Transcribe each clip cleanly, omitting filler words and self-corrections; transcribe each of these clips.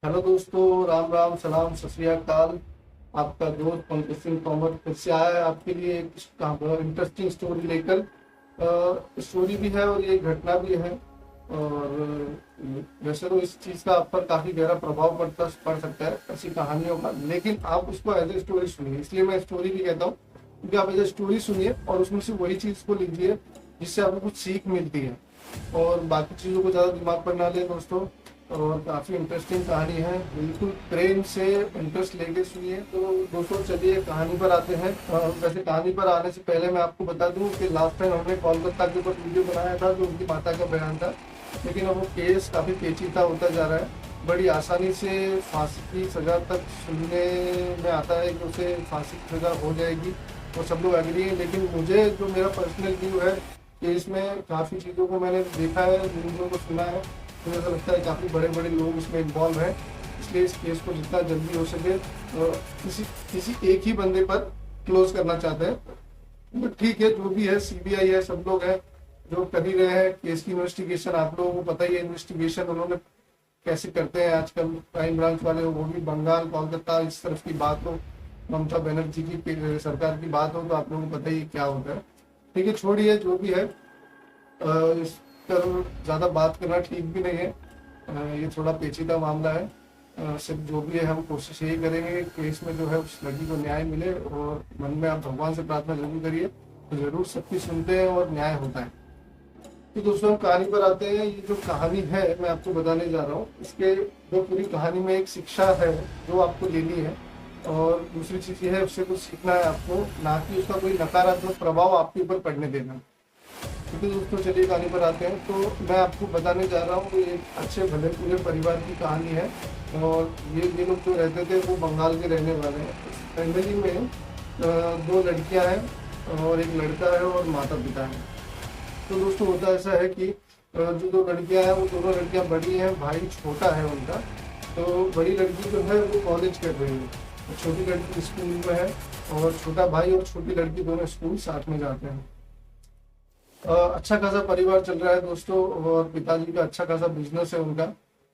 Hello दोस्तों, राम राम, सलाम, सत श्री अकाल। आपका दोस्त पंकज सिंह तोमर फिर से आया है आपके लिए एक इंटरेस्टिंग स्टोरी लेकर। स्टोरी भी है और ये घटना भी है। और वैसे तो इस चीज़ का आप पर काफ़ी गहरा प्रभाव पड़ सकता है ऐसी कहानियों का, लेकिन आप उसको एज ए स्टोरी सुनिए। इसलिए मैं स्टोरी भी कहता हूँ, क्योंकि आप एज ए स्टोरी सुनिए और उसमें से वही चीज़ को लीजिए जिससे आपको कुछ सीख मिलती है। और बाकी चीज़ों को ज़्यादा दिमाग पर ना लें दोस्तों। और काफ़ी इंटरेस्टिंग कहानी है, बिल्कुल प्रेम से इंटरेस्ट लेके सुनिए। तो दोस्तों चलिए कहानी पर आते हैं। वैसे कहानी पर आने से पहले मैं आपको बता दूं कि लास्ट टाइम हमने कोलकाता के ऊपर वीडियो बनाया था जो उनकी माता का बयान था, लेकिन अब वो केस काफ़ी पेचीदा होता जा रहा है। बड़ी आसानी से फांसी की सज़ा तक सुनने में आता है कि उसे फांसी की सज़ा हो जाएगी, वो सब लोग एग्री हैं। लेकिन मुझे जो मेरा पर्सनल व्यू है कि इसमें काफ़ी चीज़ों को मैंने देखा है, न्यूज़ों को सुना है, तो मुझे ऐसा लगता है काफ़ी बड़े बड़े लोग इसमें इन्वॉल्व हैं। इसलिए इस केस को जितना जल्दी हो सके किसी किसी एक ही बंदे पर क्लोज करना चाहते हैं। बट ठीक है, जो भी है, सीबीआई है, सब लोग हैं जो कर ही रहे हैं केस की इन्वेस्टिगेशन। आप लोगों को पता ही है इन्वेस्टिगेशन उन्होंने कैसे करते हैं आजकल क्राइम ब्रांच वाले, वो भी बंगाल कोलकाता इस तरफ की बात हो, ममता बनर्जी की सरकार की बात हो, तो आप लोगों को पता ही क्या होता है। ठीक है, छोड़िए जो भी है। इस पर ज़्यादा बात करना ठीक भी नहीं है। ये थोड़ा पेचीदा मामला है। सिर्फ जो भी है हम कोशिश यही करेंगे कि केस में जो है उस लड़की को न्याय मिले, और मन में आप भगवान से प्रार्थना जरूर करिए, तो जरूर सबकी सुनते हैं और न्याय होता है। तो दोस्तों हम कहानी पर आते हैं। ये जो कहानी है मैं आपको बताने जा रहा हूँ, इसके जो पूरी कहानी में एक शिक्षा है जो आपको लेनी है, और दूसरी चीज़ ये है उससे कुछ सीखना है आपको, ना कि उसका कोई नकारात्मक प्रभाव आपके ऊपर पड़ने देना। क्योंकि दोस्तों चलिए कहानी पर आते हैं। तो मैं आपको बताने जा रहा हूँ कि एक अच्छे भले पूरे परिवार की कहानी है। और ये लोग जो रहते थे वो बंगाल के रहने वाले हैं। फैमिली में दो लड़कियां हैं और एक लड़का है और माता पिता हैं। तो दोस्तों होता ऐसा है कि जो दो लड़कियां हैं वो दोनों लड़कियां बड़ी हैं, भाई छोटा है उनका। तो बड़ी लड़की जो है वो कॉलेज कर रही है, छोटी लड़की स्कूल में है। और छोटा भाई और छोटी लड़की दोनों स्कूल साथ में जाते हैं। अच्छा खासा परिवार चल रहा है दोस्तों, और पिताजी का अच्छा खासा बिजनेस है उनका।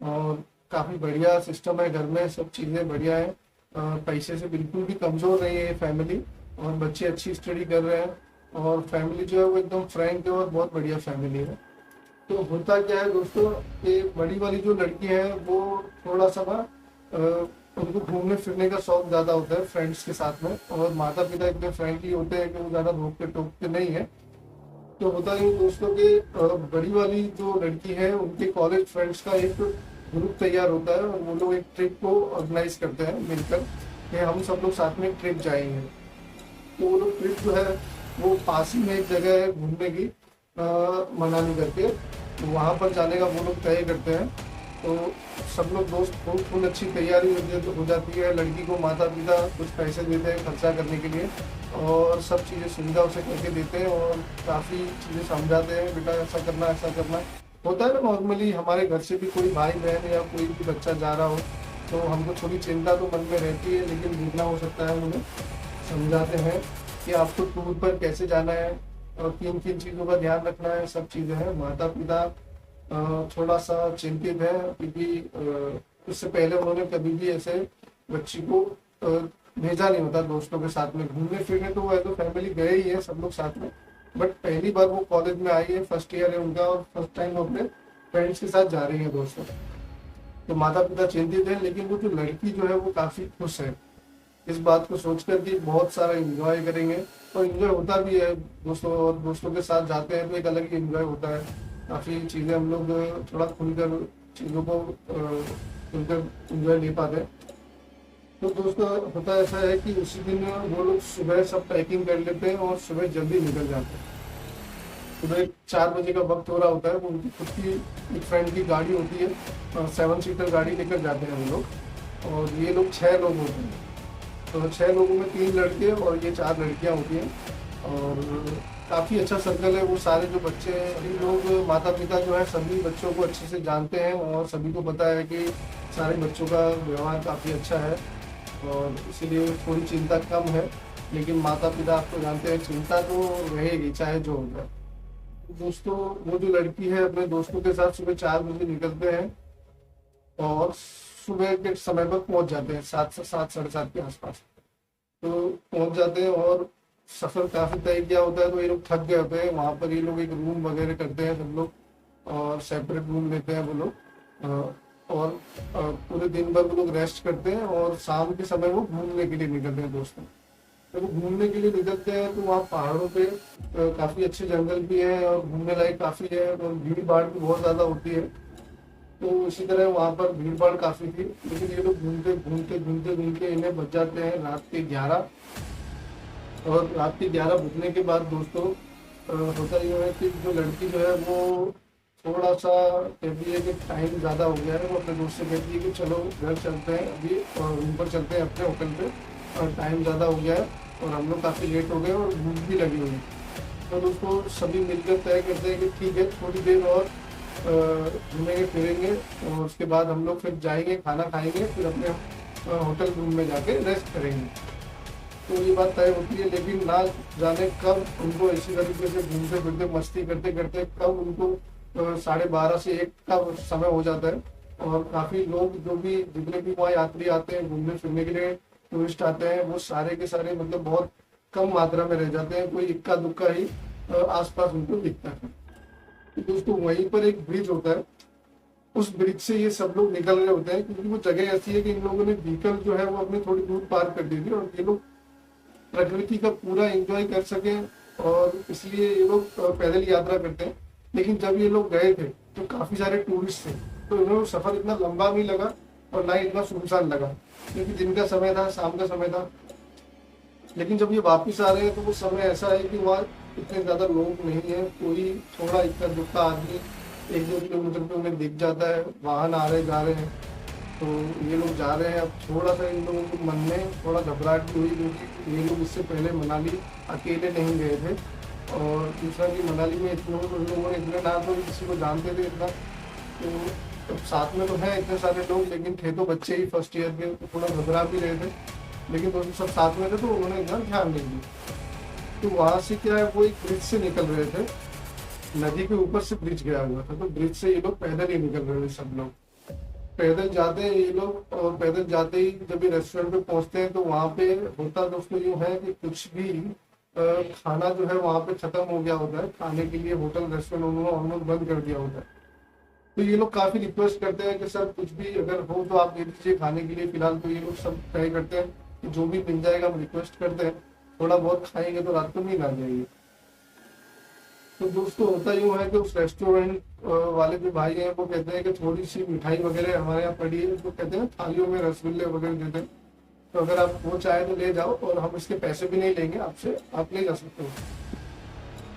और काफ़ी बढ़िया सिस्टम है घर में, सब चीज़ें बढ़िया है। पैसे से बिल्कुल भी कमज़ोर नहीं है ये फैमिली, और बच्चे अच्छी स्टडी कर रहे हैं। और फैमिली जो है वो एकदम फ्रैंक है और बहुत बढ़िया फैमिली है। तो होता क्या है दोस्तों कि बड़ी वाली जो लड़की है वो थोड़ा सा ना उनको घूमने फिरने का शौक ज़्यादा होता है फ्रेंड्स के साथ में, और माता पिता इतने फ्रेंकली होते हैं कि वो ज़्यादा रोकते टोकते नहीं है। तो होता है दोस्तों कि बड़ी वाली जो लड़की है उनके कॉलेज फ्रेंड्स का एक ग्रुप तैयार होता है, और वो लोग एक ट्रिप को ऑर्गेनाइज करते हैं मिलकर कि हम सब लोग साथ में ट्रिप जाएंगे। तो वो लोग ट्रिप जो है वो पास ही में एक जगह है घूमने की, मनाली करके। तो वहाँ पर जाने का वो लोग तय करते हैं। तो सब लोग दोस्त बहुत फुल अच्छी तैयारी हो जाती है। लड़की को माता पिता कुछ पैसे देते हैं खर्चा करने के लिए, और सब चीज़ें सुविधा उसे करके देते हैं, और काफ़ी चीज़ें समझाते हैं, बेटा ऐसा करना ऐसा करना। होता है ना, नॉर्मली हमारे घर से भी कोई भाई बहन या कोई भी बच्चा जा रहा हो तो हमको थोड़ी चिंता तो मन में रहती है, लेकिन जितना हो सकता है उन्हें समझाते हैं कि आपको टूर पर कैसे जाना है और किन किन चीज़ों का ध्यान रखना है, सब चीज़ें हैं। माता पिता थोड़ा सा चिंतित है, क्योंकि इससे पहले उन्होंने कभी भी ऐसे बच्ची को भेजा नहीं होता दोस्तों के साथ में घूमने फिरने। तो वो एज अ फैमिली गए ही है सब लोग साथ में, बट पहली बार वो कॉलेज में आई है, फर्स्ट ईयर है उनका, और फर्स्ट टाइम वो अपने फ्रेंड्स के साथ जा रही है दोस्तों। तो माता पिता चिंतित है, लेकिन वो जो लड़की जो है वो काफ़ी खुश है इस बात को सोचकर कि बहुत सारा एंजॉय करेंगे। और एंजॉय होता भी है दोस्तों, और दोस्तों के साथ जाते हैं तो एक अलग ही एंजॉय होता है। काफ़ी चीज़ें हम लोग थोड़ा खुलकर चीज़ों को खुलकर एंजॉय ले पाते हैं। तो दोस्तों होता ऐसा है कि उसी दिन वो लोग सुबह सब पैकिंग कर लेते हैं और सुबह जल्दी निकल जाते हैं। सुबह 4 बजे का वक्त हो रहा होता है, वो उनकी खुद की एक फ्रेंड की गाड़ी होती है, 7 सीटर गाड़ी लेकर जाते हैं वो लोग। और ये लोग 6 लोग होते हैं। तो 6 लोगों में 3 लड़के और ये 4 लड़कियां होती हैं। और काफ़ी अच्छा सर्कल है। वो सारे जो बच्चे हैं, सभी लोग, माता पिता जो है सभी बच्चों को अच्छे से जानते हैं, और सभी को पता है कि सारे बच्चों का व्यवहार काफ़ी अच्छा है, और इसीलिए थोड़ी चिंता कम है। लेकिन माता पिता आपको जानते हैं, चिंता तो रहेगी चाहे जो हो जाए। दोस्तों वो जो लड़की है अपने दोस्तों के साथ सुबह 4 बजे निकलते हैं, और सुबह के समय पर पहुंच जाते हैं, 7 साढ़े 7 के आसपास तो पहुंच जाते हैं। और सफर काफी तय किया होता है तो ये लोग थक गए होते हैं। वहां पर ये लोग एक रूम वगैरह करते हैं सब लोग और सेपरेट रूम लेते हैं वो लोग। और पूरे दिन भर वो लोग रेस्ट करते हैं और शाम के समय वो घूमने के लिए निकलते हैं दोस्तों। तो वो घूमने के लिए निकलते हैं तो वहाँ पहाड़ों पे काफी अच्छे जंगल भी है और घूमने लायक काफी है और भीड़ भाड़ भी बहुत ज्यादा होती है। तो इसी तरह वहाँ पर भीड़ भाड़ काफी थी, लेकिन ये लोग घूमते घूमते घूमते घूमते इन्हें बज जाते हैं रात के 11। और रात के 11 बजने के बाद दोस्तों होता ये है कि जो लड़की जो है वो थोड़ा सा कहती है कि टाइम ज़्यादा हो गया है। वो अपने दोस्त से कहती है कि चलो घर चलते हैं अभी और रूम पर चलते हैं अपने होटल पे, और टाइम ज़्यादा हो गया है और हम लोग काफ़ी लेट हो गए और भूख भी लगी हुई है। तो दोस्तों सभी मिलकर तय करते हैं कि ठीक है थोड़ी देर और घूमेंगे फिरेंगे और उसके बाद हम लोग फिर जाएंगे, खाना खाएंगे, फिर अपने होटल रूम में जाके रेस्ट करेंगे। तो ये बात तय होती है, लेकिन ना जाने कब उनको इसी तरीके से घूमते फिरते मस्ती करते करते कब उनको 12:30 से 1 का समय हो जाता है। और काफी लोग जो भी जितने भी वहाँ यात्री आते हैं घूमने फिरने के लिए, टूरिस्ट आते हैं, वो सारे के सारे मतलब बहुत कम मात्रा में रह जाते हैं। कोई इक्का दुक्का ही आसपास उनको दिखता है। तो दोस्तों वहीं पर एक ब्रिज होता है, उस ब्रिज से ये सब लोग निकल रहे होते हैं क्योंकि वो जगह ऐसी है कि इन लोगों ने व्हीकल जो है वो अपने थोड़ी दूर पार कर दी थी और ये लोग प्रकृति का पूरा एंजॉय कर सके और इसलिए ये लोग पैदल यात्रा करते हैं। लेकिन जब ये लोग गए थे तो काफी सारे टूरिस्ट थे, तो इन्हें सफर इतना लंबा नहीं लगा और ना इतना सुनसान लगा क्योंकि दिन का समय था, शाम का समय था। लेकिन जब ये वापस आ रहे हैं तो वो समय ऐसा है कि वहाँ इतने ज्यादा लोग नहीं है, कोई थोड़ा इक्का दुक्का आदमी 1-2 किलोमीटर पे उन्हें दिख जाता है, वाहन आ रहे जा रहे हैं। तो ये लोग जा रहे हैं। अब थोड़ा सा इन लोगों के मन में थोड़ा घबराहट भी हुई क्योंकि ये लोग इससे पहले मनाली अकेले नहीं गए थे और दूसरा कि मनाली में इतने लोगों ने इतने ना तो किसी को जानते थे इतना। तो साथ में तो है इतने सारे लोग, लेकिन थे तो बच्चे ही फर्स्ट ईयर के, तो थोड़ा घबरा भी रहे थे। लेकिन दोस्तों सब साथ में थे तो उन्होंने इतना ध्यान नहीं दिया। तो वहाँ से क्या है, वो एक ब्रिज से निकल रहे थे, नदी के ऊपर से ब्रिज गया हुआ था, तो ब्रिज से ये लोग पैदल ही निकल रहे थे। सब लोग पैदल जाते हैं ये लोग, और पैदल जाते ही जब ये रेस्टोरेंट पे पहुंचते हैं तो वहाँ पे होता दोस्तों यूँ है कि कुछ भी खाना जो है वहाँ पे खत्म हो गया होता है। खाने के लिए होटल रेस्टोरेंट उन्होंने ऑलमोस्ट बंद कर दिया होता है। तो ये लोग काफी रिक्वेस्ट करते हैं कि सर कुछ भी अगर हो तो आप दे दीजिए खाने के लिए फिलहाल। तो ये लोग सब तय करते हैं कि जो भी मिल जाएगा हम रिक्वेस्ट करते हैं, थोड़ा बहुत खाएंगे तो रात को नींद आ जाएगी। तो दोस्तों होता यूँ है कि उस रेस्टोरेंट वाले जो भाई हैं वो कहते हैं कि थोड़ी सी मिठाई वगैरह हमारे यहाँ पड़ी है, तो कहते हैं थालियों में रसगुल्ले वगैरह देते हैं, तो अगर आप वो चाहे तो ले जाओ और हम इसके पैसे भी नहीं लेंगे आपसे, आप ले जा सकते हो।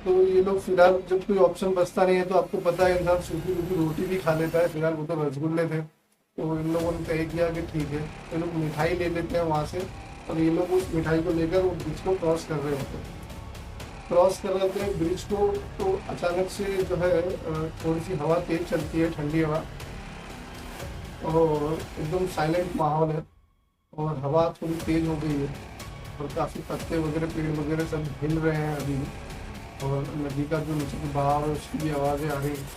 तो ये लोग फिलहाल जब कोई ऑप्शन बचता नहीं है तो आपको पता है इंसान सूखी रूखी रोटी भी खा लेता है। फिलहाल वो तो रसगुल्ले थे, तो इन लोगों ने तय किया कि ठीक है ये लोग मिठाई ले लेते हैं वहाँ से। और ये लोग उस मिठाई को लेकर वो ब्रिज को क्रॉस कर रहे होते हैं। क्रॉस कर रहे थे ब्रिज को, तो अचानक से जो है थोड़ी सी हवा तेज चलती है, ठंडी हवा, और एकदम साइलेंट माहौल है और हवा थोड़ी तेज हो गई है और काफ़ी पत्ते वगैरह पेड़ वगैरह सब हिल रहे हैं अभी। और नदी का जो नीचे की बहाव है उसकी भी आवाज़ें आ रही हैं।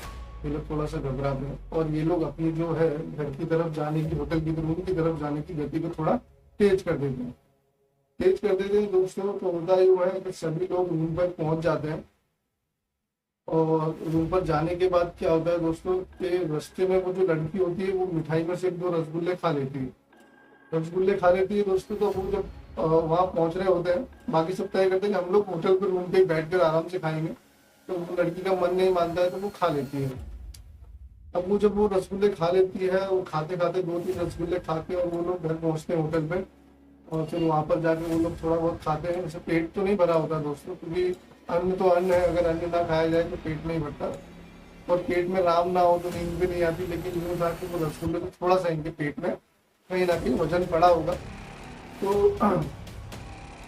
ये लोग थोड़ा सा घबराते हैं और ये लोग अपनी जो है घर की तरफ जाने की, होटल की रूम की तरफ जाने की गति को थोड़ा तेज कर देते हैं। तेज कर देते हैं दोस्तों, तो होता ही हुआ है कि सभी लोग रूम पर पहुंच जाते हैं। और रूम पर जाने के बाद क्या होता है दोस्तों कि रास्ते में वो जो लड़की होती है वो मिठाई में से 2 रसगुल्ले खा लेती है। रसगुल्ले खा लेती है दोस्तों, तो वो जब वहाँ पहुंच रहे होते हैं, बाकी सब तय करते हैं कि हम लोग होटल पर रूम पे बैठ कर आराम से खाएंगे, तो वो लड़की का मन नहीं मानता है तो वो खा लेती है। अब वो जब वो रसगुल्ले खा लेती है, वो खाते खाते 2-3 रसगुल्ले खाते और वो लोग घर पहुंचते हैं होटल पे। और फिर वहाँ पर जाके वो लोग थोड़ा बहुत खाते हैं। जैसे पेट तो नहीं भरा होता दोस्तों, क्योंकि अन्न तो अन्न है, अगर अन्न ना खाया जाए तो पेट नहीं भरता और पेट में राम ना हो तो नींद भी नहीं आती। लेकिन यूँ था कि वो रसगुल्ले तो थोड़ा सा इनके पेट में कहीं ना कहीं वजन पड़ा होगा। तो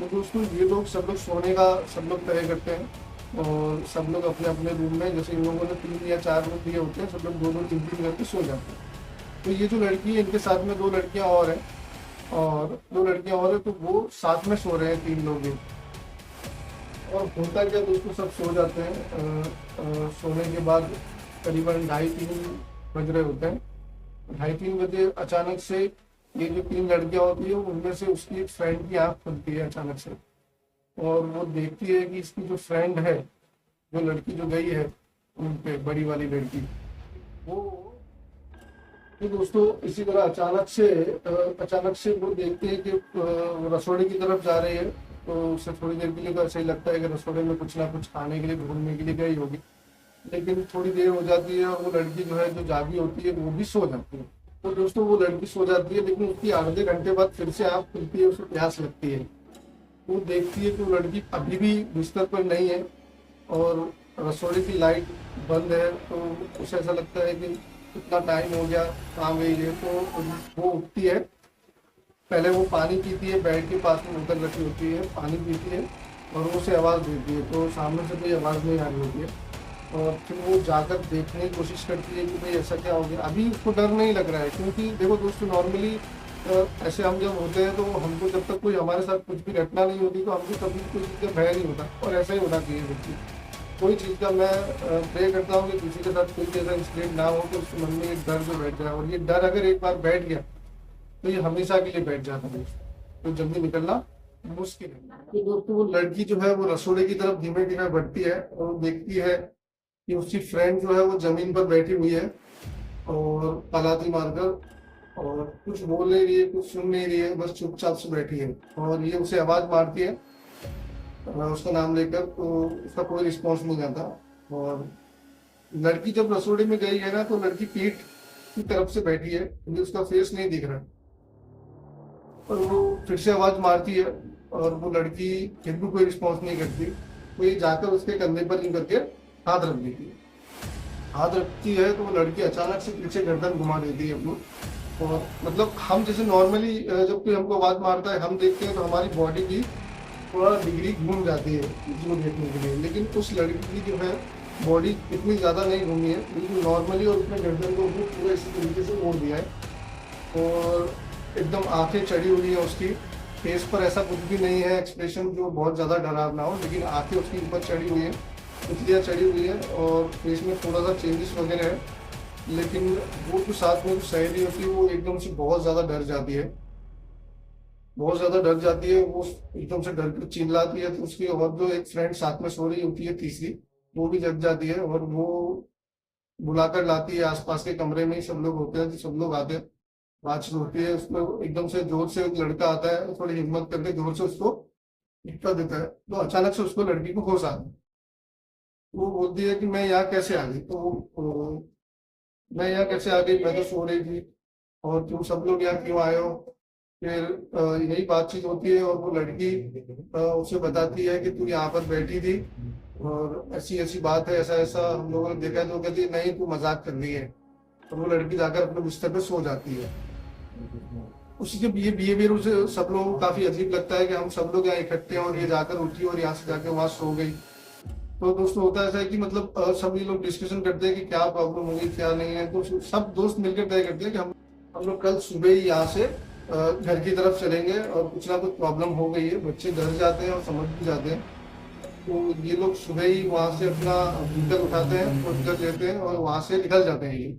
दोस्तों ये लोग सब लोग सोने का सब लोग तय करते हैं और सब लोग अपने अपने रूम में, जैसे इन लोगों ने 3 या 4 रूम दिए होते हैं, सब लोग 2-2 3-3 करके सो जाते हैं। तो ये जो लड़की है इनके साथ में 2 लड़कियां और हैं, और 2 लड़कियां और है, तो वो साथ में सो रहे हैं 3 लोग ही। और होता क्या दोस्तों, सब सो जाते हैं। सोने के बाद करीबन 2:30-3 बज रहे होते हैं 2:30-3 बजे अचानक से ये जो 3 लड़कियां होती है उनमें से उसकी एक फ्रेंड की आंख खुलती है अचानक से, और वो देखती है कि इसकी जो फ्रेंड है, जो लड़की जो गई है उन पे, बड़ी वाली लड़की, वो तो दोस्तों इसी तरह अचानक से वो देखते हैं कि रसोई की तरफ जा रही है। तो उसे थोड़ी देर के लिए तो ऐसा ही लगता है कि रसोई में कुछ ना कुछ खाने के लिए ढूंढने के लिए गई होगी, लेकिन थोड़ी देर हो जाती है और वो लड़की जो है, जो जागी होती है, वो भी सो जाती है। तो दोस्तों वो लड़की सो जाती है, लेकिन उसकी आधे घंटे बाद फिर से आँख खुलती है, उसे प्यास लगती है। वो देखती है कि वो लड़की अभी भी बिस्तर पर नहीं है और रसोई की लाइट बंद है। तो उसे ऐसा लगता है कि इतना टाइम हो गया, कहाँ गई है। तो वो उठती है, पहले वो पानी पीती है, बेड के पास में बोतल रखी होती है, पानी पीती है और वो उसे आवाज़ देती है, तो सामने से कोई आवाज़ नहीं आ रही होती है। और फिर वो जाकर देखने की कोशिश करती है कि भाई ऐसा क्या हो गया। अभी उसको डर नहीं लग रहा है, क्योंकि देखो दोस्तों, नॉर्मली ऐसे हम जब होते हैं तो हमको जब तक कोई हमारे साथ कुछ भी घटना नहीं होती तो हमको कभी कोई चीज़ का भय नहीं होता, और ऐसा ही होना चाहिए व्यक्ति। कोई चीज़ का मैं प्रे करता हूँ कि किसी के साथ कोई ऐसा इंसिडेंट ना हो कि उसके मन में एक डर जो बैठ जाए, और ये डर अगर एक बार बैठ गया तो ये हमेशा के लिए बैठ जाता है, तो जल्दी निकलना मुश्किल है। तो दोस्तों वो लड़की जो है वो रसोड़े की तरफ धीमे धीमे बढ़ती है और देखती है कि उसकी फ्रेंड जो है वो जमीन पर बैठी हुई है और पलाती मारकर, और कुछ बोल नहीं रही है, कुछ सुन नहीं रही है, बस चुपचाप से बैठी है। और ये उसे आवाज मारती है उसका नाम लेकर, तो उसका कोई रिस्पॉन्स नहीं आता। और लड़की जब रसोड़ी में गई है ना, तो लड़की पीठ की तरफ से बैठी है, क्योंकि उसका फेस नहीं दिख रहा। और वो फिर से आवाज मारती है और वो लड़की फिर भी कोई रिस्पॉन्स नहीं करती। तो ये जाकर उसके कंधे पर यूं करके हाथ रख देती है। हाथ रखती है तो वो लड़की अचानक से पीछे गर्दन घुमा देती है अपनी। और मतलब हम जैसे नॉर्मली जब कोई हमको आवाज मारता है, हम देखते हैं तो हमारी बॉडी की थोड़ा डिग्री घूम जाती है इसको देखने के लिए, लेकिन उस लड़की की जो है बॉडी इतनी ज़्यादा नहीं घूमी है, बिल्कुल नॉर्मली, और उसने गर्दन को भी पूरा इसी तरीके से मोड़ दिया है। और एकदम आंखें चढ़ी हुई है उसकी, फेस पर ऐसा कुछ भी नहीं है एक्सप्रेशन जो बहुत ज़्यादा डरावना हो, लेकिन आंखें उसकी ऊपर चढ़ी हुई है, पुतलियाँ चढ़ी हुई है, और फेस में थोड़ा सा चेंजेस वगैरह है। लेकिन वो जो साथ में जो सहेली होती है वो एकदम से बहुत ज़्यादा डर जाती है, बहुत ज्यादा डर जाती है। वो एकदम से डर कर चिल्लाती है, तो उसकी और जो एक फ्रेंड साथ में सो रही होती है तीसरी, वो भी जग जाती है और वो बुलाकर लाती है। आसपास के कमरे में ही सब लोग होते हैं, तो सब लोग आते हैं, बातचीत होती है। उसमें एकदम से जोर से एक लड़का आता है, थोड़ी हिम्मत करके जोर से उसको धक्का देता है, तो अचानक से उसको लड़की को होश आता है। वो बोलती है कि मैं यहाँ कैसे आ गई। मैं यहाँ कैसे आ गई, मैं तो सो रही थी, और तुम सब लोग यहाँ क्यों आए हो। फिर यही बातचीत होती है और वो लड़की उसे बताती है कि तू यहाँ पर बैठी थी और ऐसी ऐसी बात है, ऐसा ऐसा हम लोगों ने देखा है। तो वो कहती है नहीं, तू मजाक कर रही है। और वो लड़की जाकर अपने बिस्तर पे सो जाती है। उसके ये बिहेवियर उसे सब लोगों को काफी अजीब लगता है कि हम सब लोग यहाँ इकट्ठे हैं और ये जाकर उठी और यहाँ से जाकर वहां सो गई। तो दोस्तों होता ऐसा है कि मतलब सभी लोग डिस्कशन करते हैं कि क्या प्रॉब्लम होगी, क्या नहीं है। तो सब दोस्त मिलकर तय करते हैं कि हम लोग कल सुबह ही यहाँ से घर की तरफ चलेंगे, और कुछ ना कुछ प्रॉब्लम हो गई है। बच्चे डर जाते हैं और समझ भी जाते हैं। तो ये लोग सुबह ही वहां से अपना व्हीकल उठाते हैं और घर लेते हैं और वहां से निकल जाते हैं। ये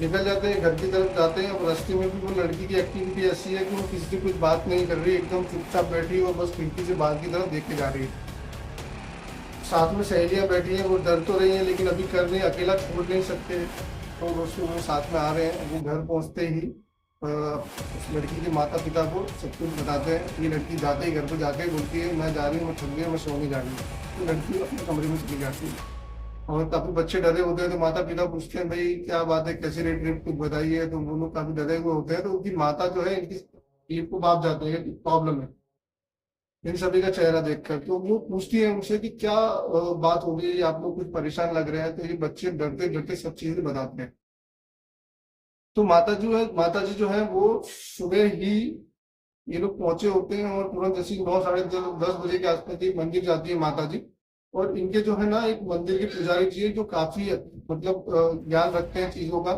निकल जाते हैं, घर की तरफ जाते हैं। और रास्ते में भी वो लड़की की एक्टिविटी ऐसी है कि वो किसी से कुछ बात नहीं कर रही, एकदम चुपचाप बैठी और बस खिड़की से बाहर की तरफ देख के जा रही है। साथ में सहेलियां बैठी हैं, वो डर तो रही हैं लेकिन अभी कर रही, अकेला छोड़ नहीं सकते। तो दोस्तों वो साथ में आ रहे हैं। वो घर पहुंचते ही उस लड़की के माता पिता को सब कुछ बताते हैं। ये लड़की जाते ही घर पर जाके बोलती है मैं जा रही हूँ, मैं थक गई, मैं सोने जा रही हूँ। तो लड़की अपने कमरे में चली जाती है। और काफी बच्चे डरे होते हैं, तो माता पिता पूछते हैं भाई क्या बात है, कैसी रेट रेट कुछ बताइए। तो वो लोग काफी डरे हुए होते हैं। तो उनकी माता जो है इनकी पीठ को भाप जाते हैं कि प्रॉब्लम है इन सभी का चेहरा देखकर। तो वो पूछती है उनसे कि क्या बात हो गई, आप लोग कुछ परेशान लग रहे हैं। तो ये बच्चे डरते डरते सब चीजें बताते हैं। तो माता जी जो है वो सुबह ही ये लोग पहुंचे होते हैं, और तुरंत जैसे 9 साढ़े 10 बजे के आसपास ये मंदिर जाती है माता जी। और इनके जो है ना एक मंदिर के पुजारी जी है जो काफी मतलब ज्ञान रखते हैं चीजों का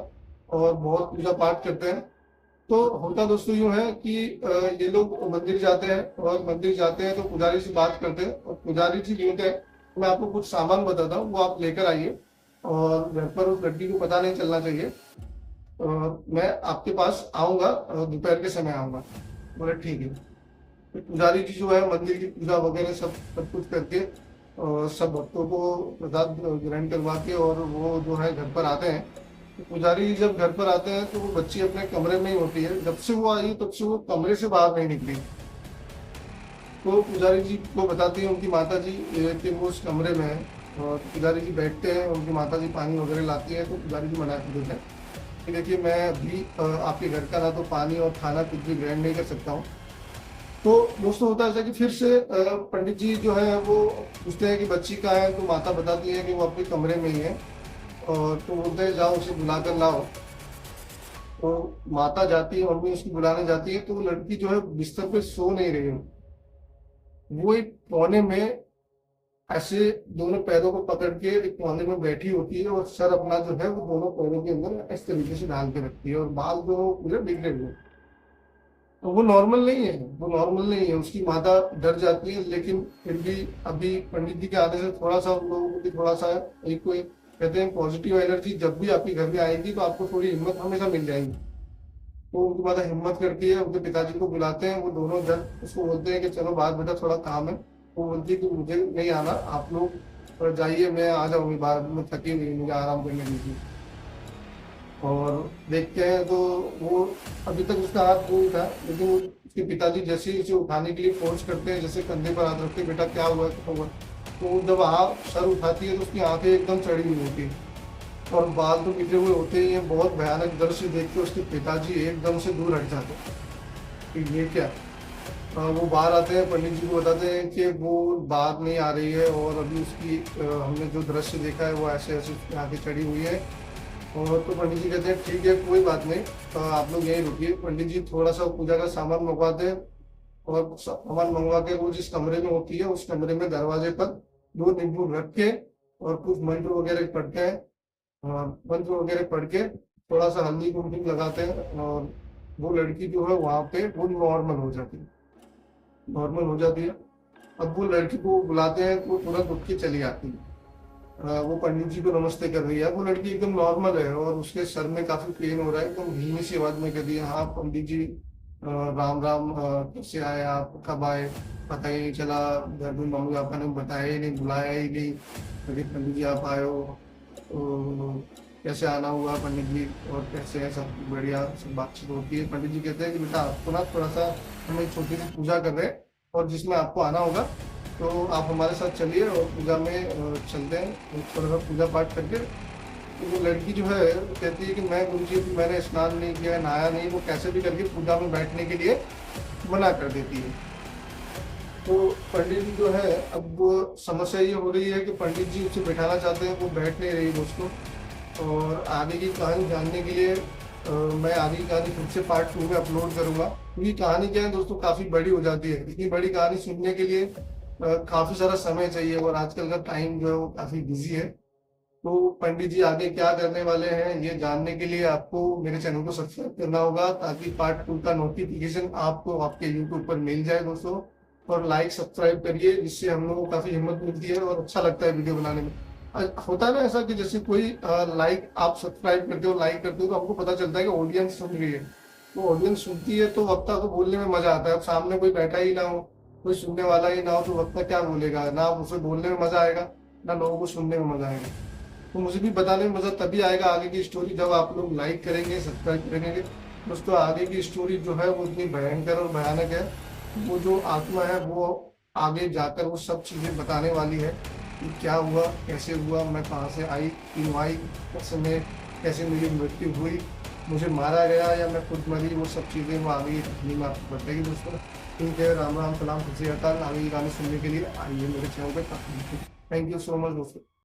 और बहुत पूजा पाठ करते हैं। तो होता दोस्तों यूं है कि ये लोग मंदिर जाते हैं, और मंदिर जाते हैं तो पुजारी से बात करते हैं, और पुजारी जी बोलते हैं मैं आपको कुछ सामान बताता हूँ, वो आप लेकर आइए और घर पर उस लड़की को पता नहीं चलना चाहिए। मैं आपके पास आऊँगा, दोपहर के समय आऊँगा। बोले ठीक है। फिर पुजारी जी जो है मंदिर की पूजा वगैरह सब सब कुछ करके और सब भक्तों को प्रसाद ग्रहण करवा के और वो जो है घर पर आते हैं। तो पुजारी जी जब घर पर आते हैं तो वो बच्ची अपने कमरे में ही होती है। जब से वो आई तब से वो कमरे से बाहर नहीं निकली। तो पुजारी जी को बताती है उनकी माता जी कि वो उस कमरे में है। और पुजारी जी बैठते हैं, उनकी माता जी पानी वगैरह लाती है तो पुजारी जी मना कर देते हैं कि देखिए मैं अभी आपके घर का ना तो पानी और खाना कुछ भी ग्रहण नहीं कर सकता हूँ। तो दोस्तों होता है ऐसा कि फिर से पंडित जी जो है वो पूछते हैं कि बच्ची कहाँ है, तो माता बताती है कि वो अपने कमरे में ही है। और तो बोलते हैं जाओ उसे बुला कर लाओ। तो माता जाती है, मम्मी उसको बुलाने जाती है तो वो लड़की जो है बिस्तर पे सो नहीं रही है। वो एक कोने में ऐसे दोनों पैरों को पकड़ के एक कोने में बैठी होती है और सर अपना जो है वो दोनों पैरों के अंदर इस तरीके से डाल के रखती है और बाल जो है वो पूरे बिगड़े हुए हैं। तो वो नॉर्मल नहीं है, वो नॉर्मल नहीं है। उसकी माता डर जाती है, लेकिन फिर भी अभी पंडित जी के आने से थोड़ा सा उन लोगों को भी थोड़ा सा एक कोई कहते हैं पॉजिटिव एनर्जी जब भी आपके घर में आएगी तो आपको थोड़ी हिम्मत हमेशा मिल जाएगी। तो उनकी माता हिम्मत करती है, उनके पिताजी को बुलाते हैं। वो दोनों जन उसको बोलते हैं कि चलो बाहर बेटा थोड़ा काम है। वो बोलती है कि मुझे नहीं आना, आप लोग जाइए, मैं आ जाऊंगी बाहर, मैं थकी हुई हूँ, मुझे आराम करने दीजिए। और देखते हैं तो वो अभी तक उसका हाथ नहीं था, लेकिन वो उसके पिताजी जैसे ही उसे उठाने के लिए फोर्स करते हैं, जैसे कंधे पर हाथ रखते, बेटा क्या हुआ क्या हुआ। तो वो जब सर उठाती है तो उसकी आंखें एकदम चढ़ी हुई होती है और बाल तो बिखरे हुए होते ही हैं। बहुत भयानक दृश्य देख के उसके पिताजी एकदम से दूर हट जाते हैं कि ये क्या। वो बाहर आते हैं, पंडित जी को बताते हैं कि वो बाहर नहीं आ रही है और अभी उसकी हमने जो दृश्य देखा है वो ऐसे ऐसे उसकी आंखें चढ़ी हुई है। और तो पंडित जी कहते हैं ठीक है कोई बात नहीं, आप लोग यहीं रुकिए। पंडित जी थोड़ा सा पूजा का सामान मंगवाते हैं और सामान मंगवा के वो जिस कमरे में होती है उस कमरे में दरवाजे पर दो नींबू रख के और कुछ मंत्र वगैरह पढ़ते हैं। मंत्र वगैरह पढ़ के थोड़ा सा हल्दी कुमकुम लगाते हैं और वो लड़की जो है वहां पे वो नॉर्मल हो जाती है, नॉर्मल हो जाती है। अब वो लड़की को बुलाते हैं तो तुरंत उठ के चली आती है। वो पंडित जी को नमस्ते कर रही है, वो लड़की एकदम नॉर्मल है और उसके सर में काफी पेन हो रहा है। एकदम धीमी सी आवाज में कह दी हाँ पंडित जी राम राम, कैसे आए आप, कब आए, पता ही नहीं चला, घर में मम्मी पापा ने बताया ही नहीं, बुलाया ही नहीं, लेकिन पंडित जी आप आए हो, तो कैसे आना हुआ पंडित जी और कैसे है, सब बढ़िया, सब बातचीत होती है। पंडित जी कहते हैं कि बेटा आपको ना थोड़ा सा हम एक छोटी सी पूजा कर रहे हैं और जिसमें आपको आना होगा, तो आप हमारे साथ चलिए और पूजा में चलते हैं, थोड़ा सा पूजा पाठ करके। तो वो लड़की जो है वो कहती है कि मैं गुरुजी अभी मैंने स्नान नहीं किया, नहाया नहीं, वो कैसे भी करके पूजा में बैठने के लिए मना कर देती है। तो पंडित जी जो है अब वो समस्या ये हो रही है कि पंडित जी उसे बैठाना चाहते हैं, वो बैठ नहीं रही दोस्तों। और आगे की कहानी जानने के लिए मैं आगे की कहानी फिर से पार्ट 2 में अपलोड करूंगा, क्योंकि कहानी क्या है दोस्तों काफी बड़ी हो जाती है। इतनी बड़ी कहानी सुनने के लिए काफी सारा समय चाहिए और आजकल का टाइम जो है वो काफी बिजी है। तो पंडित जी आगे क्या करने वाले हैं ये जानने के लिए आपको मेरे चैनल को सब्सक्राइब करना होगा, ताकि पार्ट 2 का नोटिफिकेशन आपको आपके यूट्यूब पर मिल जाए दोस्तों। और लाइक सब्सक्राइब करिए, जिससे हम लोगों को काफी हिम्मत मिलती है और अच्छा लगता है वीडियो बनाने में। होता है ना ऐसा कि जैसे कोई लाइक आप सब्सक्राइब करते हो, लाइक करते हो, तो आपको पता चलता है कि ऑडियंस सुन रही है। तो ऑडियंस सुनती है तो वक्ता को बोलने में मजा आता है। अब सामने कोई बैठा ही ना हो, कोई सुनने वाला ही ना हो, तो वक्ता क्या बोलेगा, ना उसे बोलने में मजा आएगा ना लोगों को सुनने में मजा आएगा। तो मुझे भी बताने में मजा तभी आएगा आगे की स्टोरी, जब आप लोग लाइक करेंगे सब्सक्राइब करेंगे। दोस्तों आगे की स्टोरी जो है वो इतनी भयंकर और भयानक है, वो जो आत्मा है वो आगे जाकर वो सब चीजें बताने वाली है कि क्या हुआ, कैसे हुआ, मैं कहाँ से आई, क्यों आई, कैसे मेरी मृत्यु हुई, मुझे मारा गया या मैं खुद मरी, वो सब चीजें वो आगे की कहानी में आपको बताएगी दोस्तों। ठीक है, राम राम, सलाम, सत श्री अकाल। आगे की गाने सुनने के लिए आइए मेरे चैनल पे। थैंक यू सो मच दोस्तों।